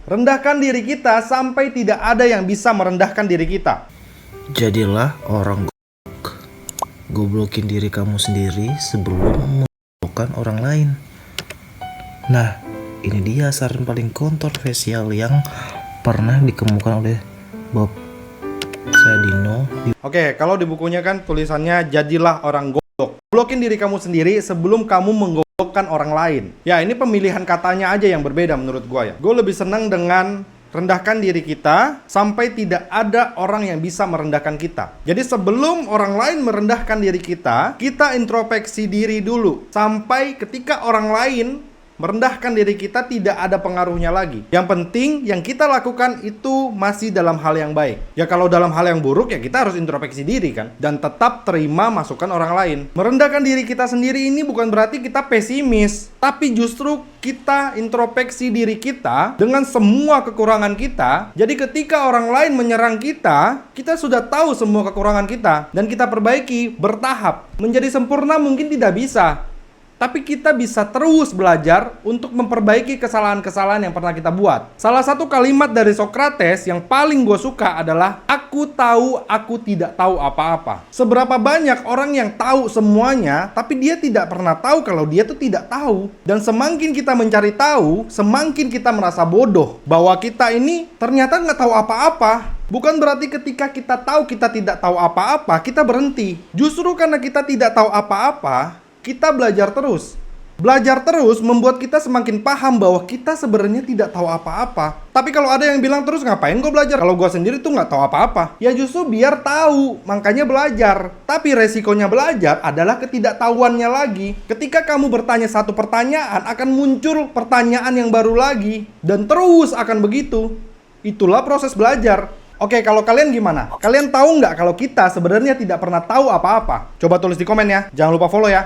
Rendahkan diri kita sampai tidak ada yang bisa merendahkan diri kita. Jadilah orang goblok. Goblokin diri kamu sendiri sebelum menggoblokkan orang lain. Nah, ini dia saran paling kontroversial yang pernah dikemukakan oleh Bob Sadino. Oke, kalau di bukunya kan tulisannya jadilah orang goblok. Goblokin diri kamu sendiri sebelum kamu menggoblokkan orang lain. Ya, ini pemilihan katanya aja yang berbeda menurut gua ya. Gue lebih senang dengan rendahkan diri kita sampai tidak ada orang yang bisa merendahkan kita. Jadi sebelum orang lain merendahkan diri kita introspeksi diri dulu. Sampai ketika orang lain merendahkan diri kita tidak ada pengaruhnya lagi. Yang penting yang kita lakukan itu masih dalam hal yang baik. Ya kalau dalam hal yang buruk ya kita harus introspeksi diri kan. Dan tetap terima masukan orang lain. Merendahkan diri kita sendiri ini bukan berarti kita pesimis. Tapi justru kita introspeksi diri kita dengan semua kekurangan kita. Jadi ketika orang lain menyerang kita, kita sudah tahu semua kekurangan kita. Dan kita perbaiki bertahap. Menjadi sempurna mungkin tidak bisa. Tapi kita bisa terus belajar untuk memperbaiki kesalahan-kesalahan yang pernah kita buat. Salah satu kalimat dari Socrates yang paling gue suka adalah, aku tahu, aku tidak tahu apa-apa. Seberapa banyak orang yang tahu semuanya, tapi dia tidak pernah tahu kalau dia tuh tidak tahu. Dan semakin kita mencari tahu, semakin kita merasa bodoh. Bahwa kita ini ternyata nggak tahu apa-apa. Bukan berarti ketika kita tahu kita tidak tahu apa-apa, kita berhenti. Justru karena kita tidak tahu apa-apa, kita belajar terus. Belajar terus membuat kita semakin paham bahwa kita sebenarnya tidak tahu apa-apa. Tapi kalau ada yang bilang terus ngapain gue belajar? Kalau gue sendiri tuh nggak tahu apa-apa. Ya justru biar tahu, makanya belajar. Tapi resikonya belajar adalah ketidaktahuannya lagi. Ketika kamu bertanya satu pertanyaan, akan muncul pertanyaan yang baru lagi. Dan terus akan begitu. Itulah proses belajar. Oke, kalau kalian gimana? Kalian tahu nggak kalau kita sebenarnya tidak pernah tahu apa-apa? Coba tulis di komen ya. Jangan lupa follow ya.